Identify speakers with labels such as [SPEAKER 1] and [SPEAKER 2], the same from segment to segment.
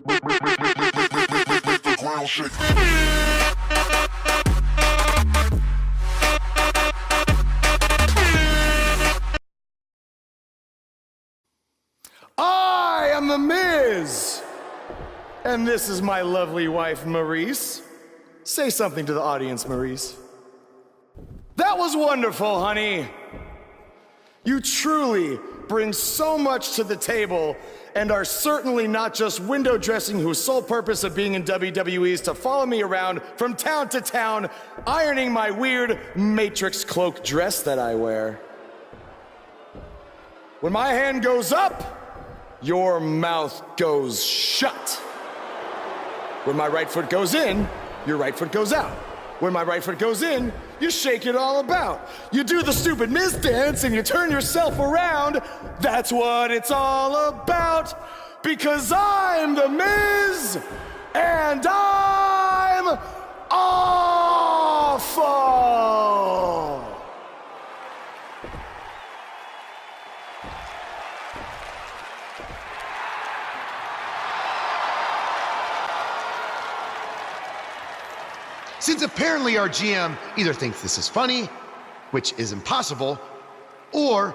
[SPEAKER 1] I am The Miz, and this is my lovely wife, Maurice. Say something to the audience, Maurice. That was wonderful, honey. You truly bring so much to the table and are certainly not just window dressing whose sole purpose of being in WWE is to follow me around from town to town, ironing my weird Matrix cloak dress that I wear. When my hand goes up, your mouth goes shut. When my right foot goes in, your right foot goes out. When my right foot goes in, you shake it all about. You do the stupid Miz dance and you turn yourself around. That's what it's all about. Because I'm The Miz, and I'm awful.
[SPEAKER 2] Since apparently our GM either thinks this is funny, which is impossible, or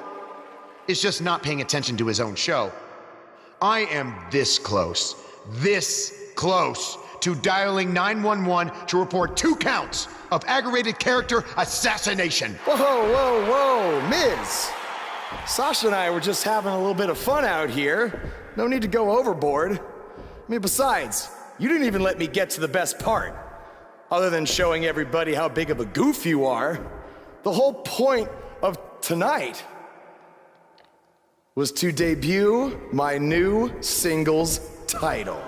[SPEAKER 2] is just not paying attention to his own show, I am this close to dialing 911 to report 2 counts of aggravated character assassination.
[SPEAKER 1] Whoa, Miz. Sasha and I were just having a little bit of fun out here. No need to go overboard. I mean, besides, you didn't even let me get to the best part. Other than showing everybody how big of a goof you are, the whole point of tonight was to debut my new singles title.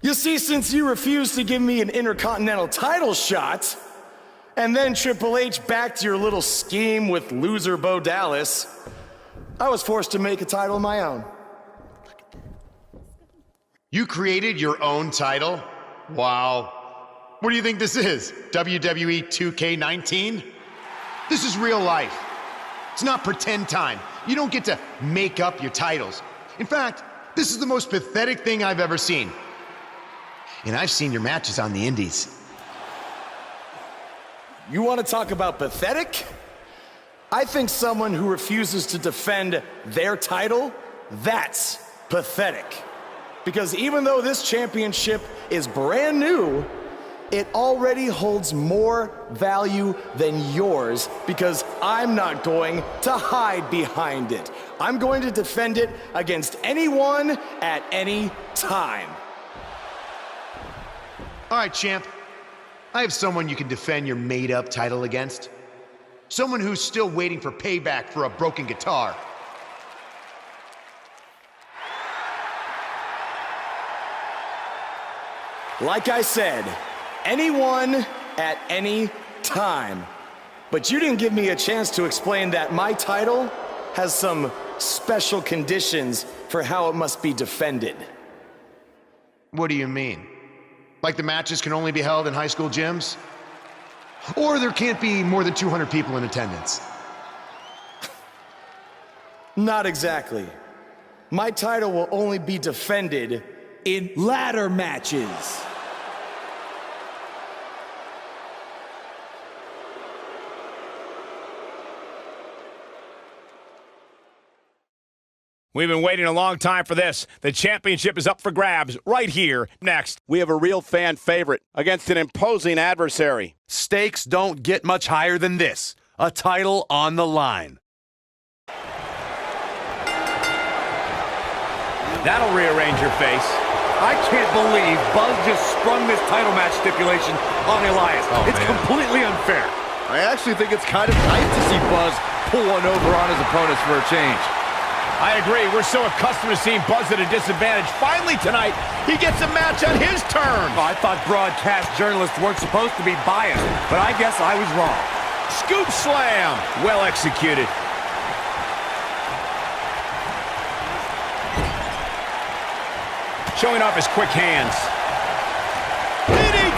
[SPEAKER 1] You see, since you refused to give me an Intercontinental title shot, and then Triple H backed your little scheme with loser Bo Dallas, I was forced to make a title of my own.
[SPEAKER 2] You created your own title? Wow. What do you think this is? WWE 2K19? This is real life. It's not pretend time. You don't get to make up your titles. In fact, this is the most pathetic thing I've ever seen. And I've seen your matches on the indies.
[SPEAKER 1] You want to talk about pathetic? I think someone who refuses to defend their title, that's pathetic. Because even though this championship is brand new, it already holds more value than yours because I'm not going to hide behind it. I'm going to defend it against anyone at any time.
[SPEAKER 2] All right, champ. I have someone you can defend your made-up title against. Someone who's still waiting for payback for a broken guitar.
[SPEAKER 1] Like I said, anyone at any time. But you didn't give me a chance to explain that my title has some special conditions for how it must be defended.
[SPEAKER 2] What do you mean? Like the matches can only be held in high school gyms? Or there can't be more than 200 people in attendance?
[SPEAKER 1] Not exactly. My title will only be defended in ladder matches.
[SPEAKER 3] We've been waiting a long time for this. The championship is up for grabs right here, next.
[SPEAKER 4] We have a real fan favorite against an imposing adversary.
[SPEAKER 5] Stakes don't get much higher than this. A title on the line.
[SPEAKER 3] That'll rearrange your face.
[SPEAKER 6] I can't believe Buzz just sprung this title match stipulation on Elias. It's completely unfair.
[SPEAKER 7] I actually think it's kind of nice to see Buzz pull one over on his opponents for a change.
[SPEAKER 3] I agree. We're so accustomed to seeing Buzz at a disadvantage. Finally tonight, he gets a match on his terms.
[SPEAKER 6] I thought broadcast journalists weren't supposed to be biased, but I guess I was wrong.
[SPEAKER 3] Scoop slam. Well executed. Showing off his quick hands. DDT!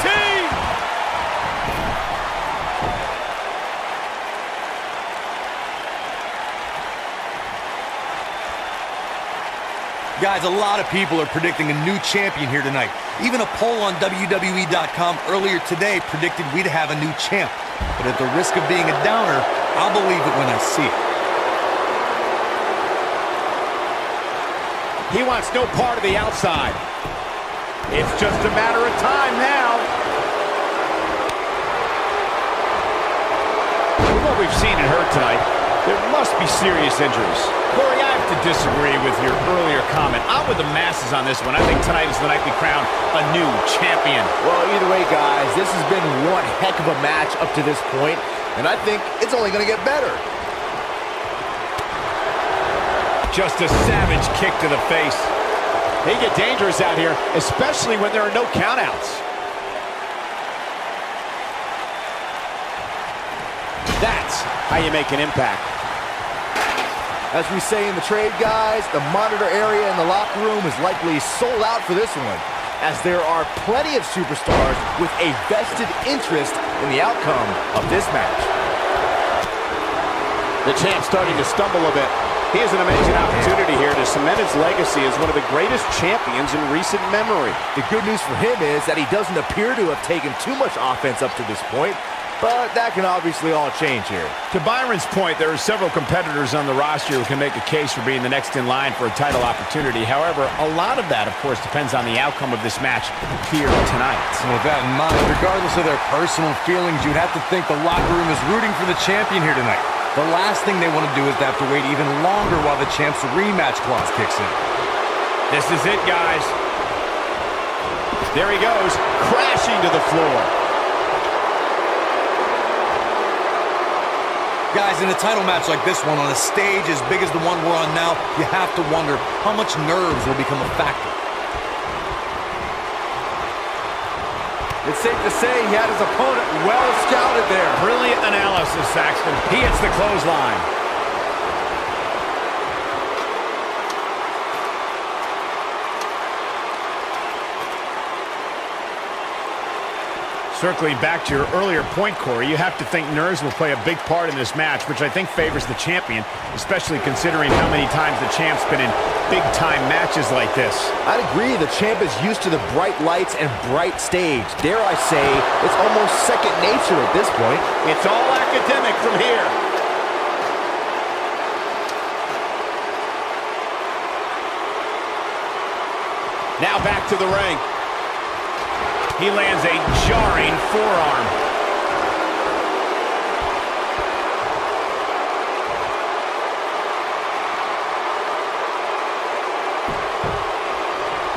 [SPEAKER 6] Guys, a lot of people are predicting a new champion here tonight. Even a poll on WWE.com earlier today predicted we'd have a new champ. But at the risk of being a downer, I'll believe it when I see it.
[SPEAKER 3] He wants no part of the outside. It's just a matter of time now. With what we've seen and heard tonight, there must be serious injuries. Corey, I have to disagree with your earlier comment. I'm with the masses on this one. I think tonight is the night we crown a new champion.
[SPEAKER 7] Well, either way, guys, this has been one heck of a match up to this point, and I think it's only going to get better.
[SPEAKER 3] Just a savage kick to the face. They get dangerous out here, especially when there are no countouts. That's how you make an impact.
[SPEAKER 7] As we say in the trade, guys, the monitor area in the locker room is likely sold out for this one, as there are plenty of superstars with a vested interest in the outcome of this match.
[SPEAKER 4] The champ starting to stumble a bit. He has an amazing opportunity here to cement his legacy as one of the greatest champions in recent memory.
[SPEAKER 7] The good news for him is that he doesn't appear to have taken too much offense up to this point, but that can obviously all change here.
[SPEAKER 3] To Byron's point, there are several competitors on the roster who can make a case for being the next in line for a title opportunity. However, a lot of that, of course, depends on the outcome of this match here tonight.
[SPEAKER 6] And with that in mind, regardless of their personal feelings, you'd have to think the locker room is rooting for the champion here tonight. The last thing they want to do is to have to wait even longer while the champ's rematch clause kicks in.
[SPEAKER 3] This is it, guys. There he goes, crashing to the floor.
[SPEAKER 6] Guys, in a title match like this one, on a stage as big as the one we're on now, you have to wonder how much nerves will become a factor.
[SPEAKER 7] It's safe to say he had his opponent well scouted there.
[SPEAKER 3] Brilliant analysis, Saxton. He hits the clothesline. Circling back to your earlier point, Corey, you have to think nerves will play a big part in this match, which I think favors the champion, especially considering how many times the champ's been in big-time matches like this.
[SPEAKER 7] I'd agree, the champ is used to the bright lights and bright stage. Dare I say, it's almost second nature at this point.
[SPEAKER 3] It's all academic from here. Now back to the ring. He lands a jarring forearm.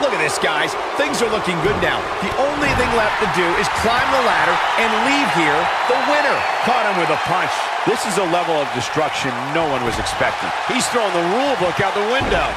[SPEAKER 3] Look at this, guys. Things are looking good now. The only thing left to do is climb the ladder and leave here the winner. Caught him with a punch. This is a level of destruction no one was expecting. He's throwing the rule book out the window.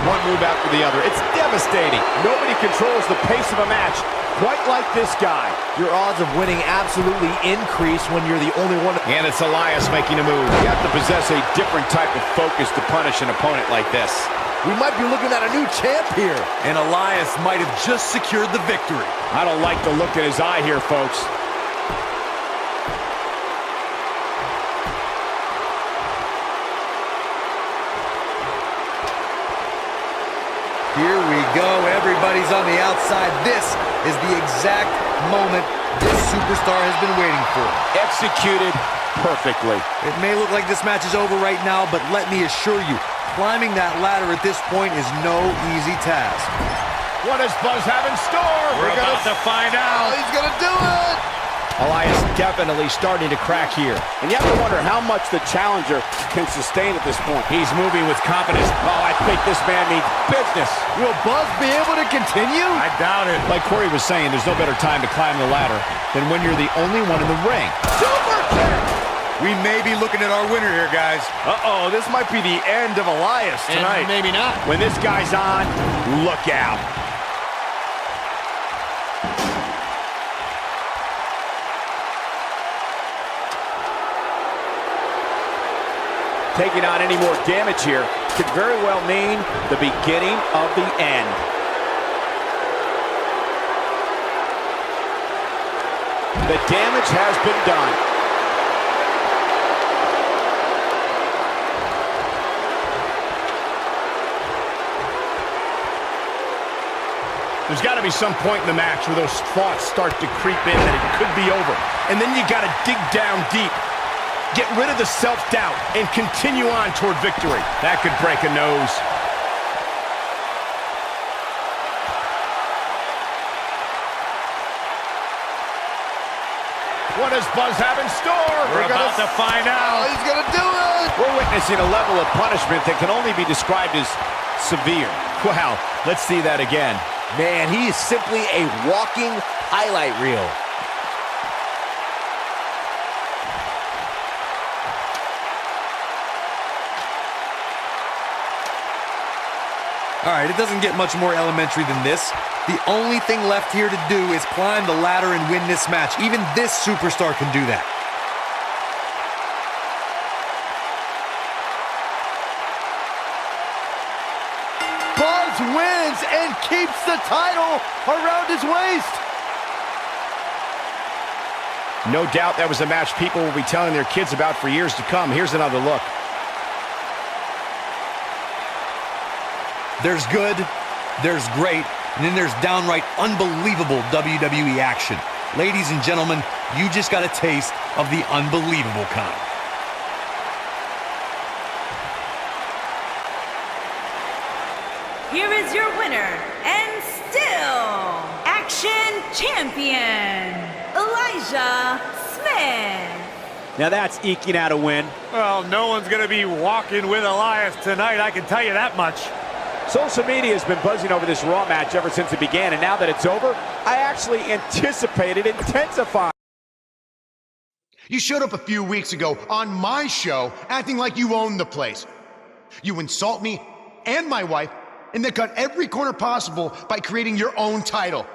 [SPEAKER 3] One move after the other. It's devastating. Nobody controls the pace of a match quite like this guy.
[SPEAKER 7] Your odds of winning absolutely increase when you're the only one.
[SPEAKER 3] And it's Elias making a move. You have to possess a different type of focus to punish an opponent like this.
[SPEAKER 7] We might be looking at a new champ here.
[SPEAKER 6] And Elias might have just secured the victory.
[SPEAKER 3] I don't like the look in his eye here, folks.
[SPEAKER 6] Here we go. Everybody's on the outside. This is the exact moment this superstar has been waiting for.
[SPEAKER 3] Executed perfectly.
[SPEAKER 6] It may look like this match is over right now, but let me assure you, climbing that ladder at this point is no easy task.
[SPEAKER 3] What does Buzz have in store? We're about to find out.
[SPEAKER 7] He's gonna do it!
[SPEAKER 3] Elias definitely starting to crack here.
[SPEAKER 4] And you have to wonder how much the challenger can sustain at this point.
[SPEAKER 3] He's moving with confidence. Oh, I think this man means business.
[SPEAKER 7] Will Buzz be able to continue?
[SPEAKER 3] I doubt it. Like Corey was saying, there's no better time to climb the ladder than when you're the only one in the ring.
[SPEAKER 7] Super kick!
[SPEAKER 6] We may be looking at our winner here, guys.
[SPEAKER 7] Uh-oh, this might be the end of Elias tonight.
[SPEAKER 3] And maybe not. When this guy's on, look out. Taking on any more damage here could very well mean the beginning of the end. The damage has been done.
[SPEAKER 4] There's got to be some point in the match where those thoughts start to creep in that it could be over. And then you got to dig down deep. Get rid of the self-doubt and continue on toward victory. That could break a nose. What does Buzz have in store?
[SPEAKER 3] We're about to find out.
[SPEAKER 7] Oh, he's gonna do it!
[SPEAKER 3] We're witnessing a level of punishment that can only be described as severe.
[SPEAKER 4] Wow, let's see that again.
[SPEAKER 7] Man, he is simply a walking highlight reel.
[SPEAKER 6] All right, it doesn't get much more elementary than this. The only thing left here to do is climb the ladder and win this match. Even this superstar can do that.
[SPEAKER 7] Buzz wins and keeps the title around his waist.
[SPEAKER 4] No doubt that was a match people will be telling their kids about for years to come. Here's another look.
[SPEAKER 6] There's good, there's great, and then there's downright unbelievable WWE action. Ladies and gentlemen, you just got a taste of the unbelievable kind.
[SPEAKER 8] Here is your winner, and still Action Champion, Elijah Smith.
[SPEAKER 3] Now that's eking out a win.
[SPEAKER 5] Well, no one's going to be walking with Elias tonight, I can tell you that much.
[SPEAKER 3] Social media has been buzzing over this Raw match ever since it began, and now that it's over, I actually anticipate it intensifying.
[SPEAKER 2] You showed up a few weeks ago on my show acting like you own the place. You insult me and my wife and then cut every corner possible by creating your own title.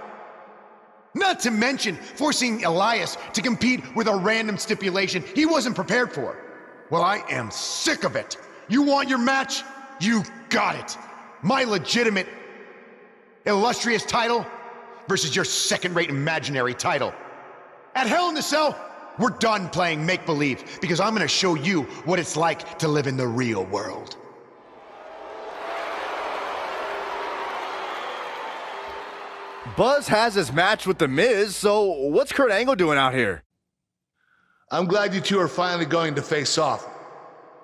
[SPEAKER 2] Not to mention forcing Elias to compete with a random stipulation he wasn't prepared for. Well, I am sick of it. You want your match? You got it. My legitimate, illustrious title versus your second-rate imaginary title. At Hell in the Cell, we're done playing make-believe because I'm gonna show you what it's like to live in the real world.
[SPEAKER 7] Buzz has his match with The Miz, so what's Kurt Angle doing out here?
[SPEAKER 9] I'm glad you two are finally going to face off,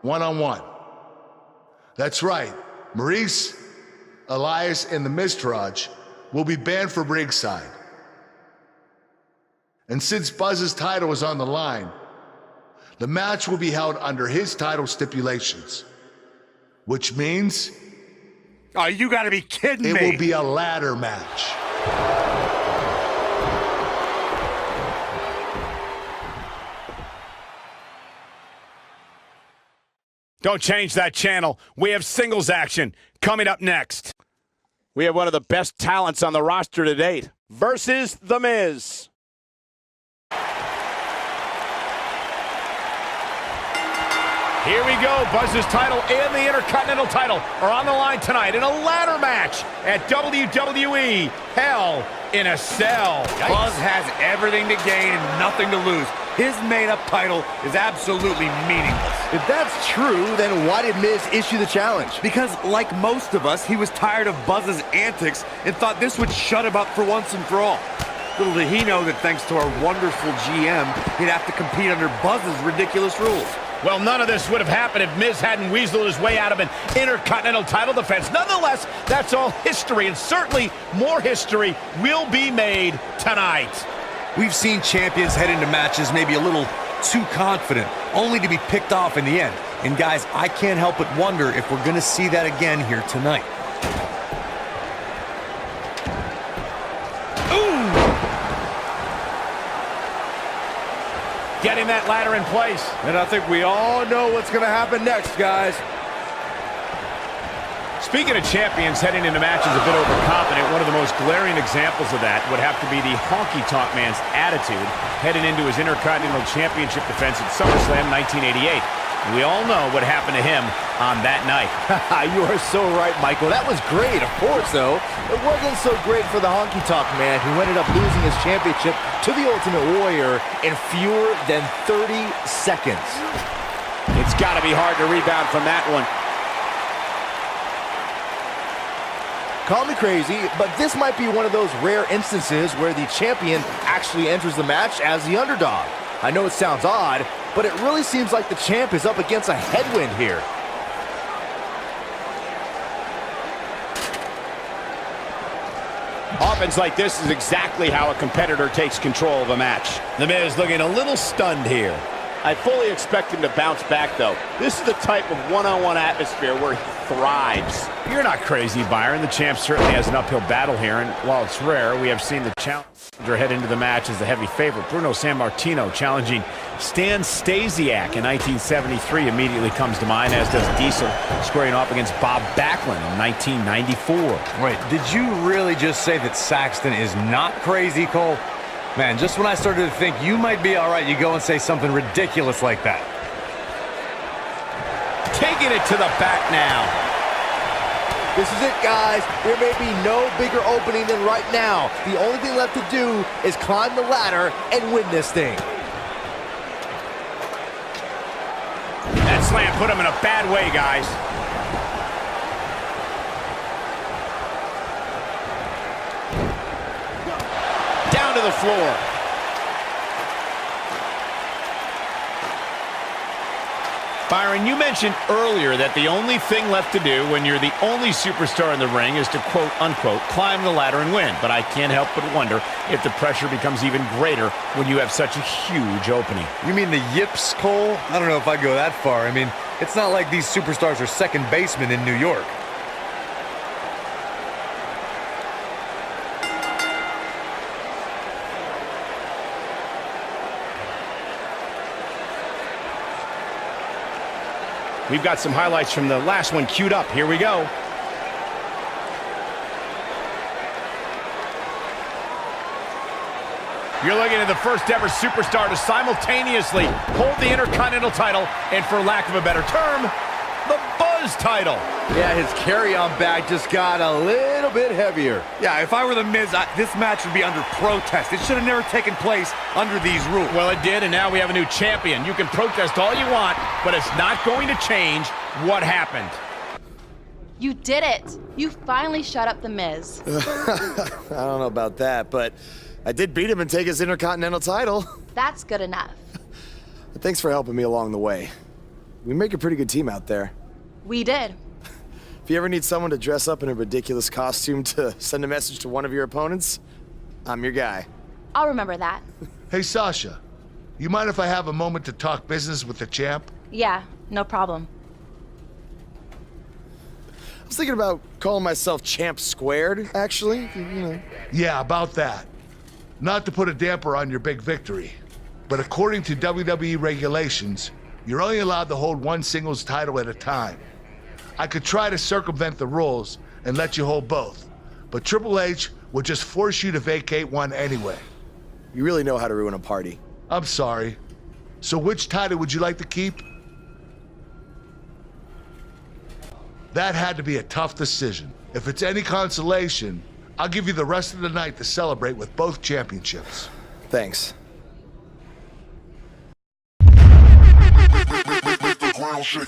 [SPEAKER 9] one-on-one. That's right, Maurice, Elias, and the Miztourage will be banned from ringside. And since Buzz's title is on the line, the match will be held under his title stipulations, which means
[SPEAKER 5] Oh, you gotta be kidding me.
[SPEAKER 9] it will be a ladder match.
[SPEAKER 4] Don't change that channel. We have singles action coming up next. We have one of the best talents on the roster to date versus The Miz. Here we go. Buzz's title and the Intercontinental title are on the line tonight in a ladder match at WWE Hell in a Cell.
[SPEAKER 6] Buzz has everything to gain and nothing to lose. His made-up title is absolutely meaningless.
[SPEAKER 7] If that's true, then why did Miz issue the challenge?
[SPEAKER 6] Because, like most of us, he was tired of Buzz's antics and thought this would shut him up for once and for all. Little did he know that thanks to our wonderful GM, he'd have to compete under Buzz's ridiculous rules.
[SPEAKER 4] Well, none of this would have happened if Miz hadn't weaseled his way out of an Intercontinental title defense. Nonetheless, that's all history, and certainly more history will be made tonight.
[SPEAKER 6] We've seen champions head into matches maybe a little too confident, only to be picked off in the end. And guys, I can't help but wonder if we're going to see that again here tonight.
[SPEAKER 4] Getting that ladder in place.
[SPEAKER 7] And I think we all know what's going to happen next, guys.
[SPEAKER 4] Speaking of champions heading into matches a bit overconfident, one of the most glaring examples of that would have to be the Honky Tonk Man's attitude heading into his Intercontinental Championship defense at SummerSlam 1988. We all know what happened to him on that night.
[SPEAKER 7] You are so right, Michael. That was great. Of course, though, it wasn't so great for the Honky Tonk Man, who ended up losing his championship to the Ultimate Warrior in fewer than 30 seconds.
[SPEAKER 4] It's got to be hard to rebound from that one.
[SPEAKER 7] Call me crazy, but this might be one of those rare instances where the champion actually enters the match as the underdog. I know it sounds odd, but it really seems like the champ is up against a headwind here.
[SPEAKER 3] Offense like this is exactly how a competitor takes control of a match. The Miz looking a little stunned here. I fully expect him to bounce back, though. This is the type of one-on-one atmosphere where he thrives.
[SPEAKER 4] You're not crazy, Byron. The champ certainly has an uphill battle here, and while it's rare, we have seen the challenger head into the match as the heavy favorite. Bruno Sammartino challenging Stan Stasiak in 1973 immediately comes to mind, as does Diesel squaring off against Bob Backlund in 1994.
[SPEAKER 10] Wait, did you really just say that Saxton is not crazy, Cole? Man, just when I started to think you might be all right, you go and say something ridiculous like that.
[SPEAKER 3] Taking it to the back now.
[SPEAKER 7] This is it, guys. There may be no bigger opening than right now. The only thing left to do is climb the ladder and win this thing.
[SPEAKER 4] That slam put him in a bad way, guys.
[SPEAKER 3] Down to the floor. Byron, you mentioned earlier that the only thing left to do when you're the only superstar in the ring is to quote-unquote climb the ladder and win. But I can't help but wonder if the pressure becomes even greater when you have such a huge opening.
[SPEAKER 10] You mean the yips, Cole? I don't know if I'd go that far. I mean, it's not like these superstars are second basemen in New York.
[SPEAKER 4] We've got some highlights from the last one queued up. Here we go. You're looking at the first ever superstar to simultaneously hold the Intercontinental title and, for lack of a better term, the Buzz title.
[SPEAKER 7] Yeah, his carry-on bag just got a little bit heavier.
[SPEAKER 6] Yeah, if I were the Miz, this match would be under protest. It should have never taken place under these rules.
[SPEAKER 4] Well, it did, and now we have a new champion. You can protest all you want, but it's not going to change what happened.
[SPEAKER 11] You did it. You finally shut up the Miz.
[SPEAKER 1] I don't know about that, but I did beat him and take his Intercontinental title.
[SPEAKER 11] That's good enough.
[SPEAKER 1] Thanks for helping me along the way. We make a pretty good team out there.
[SPEAKER 11] We did.
[SPEAKER 1] If you ever need someone to dress up in a ridiculous costume to send a message to one of your opponents, I'm your guy.
[SPEAKER 11] I'll remember that.
[SPEAKER 9] Hey, Sasha, you mind if I have a moment to talk business with the champ?
[SPEAKER 11] Yeah, no problem.
[SPEAKER 1] I was thinking about calling myself Champ Squared, actually, you know.
[SPEAKER 9] Yeah, about that. Not to put a damper on your big victory, but according to WWE regulations, you're only allowed to hold one singles title at a time. I could try to circumvent the rules and let you hold both, but Triple H would just force you to vacate one anyway.
[SPEAKER 1] You really know how to ruin a party.
[SPEAKER 9] I'm sorry. So which title would you like to keep? That had to be a tough decision. If it's any consolation, I'll give you the rest of the night to celebrate with both championships.
[SPEAKER 1] Thanks.
[SPEAKER 12] Ground shake.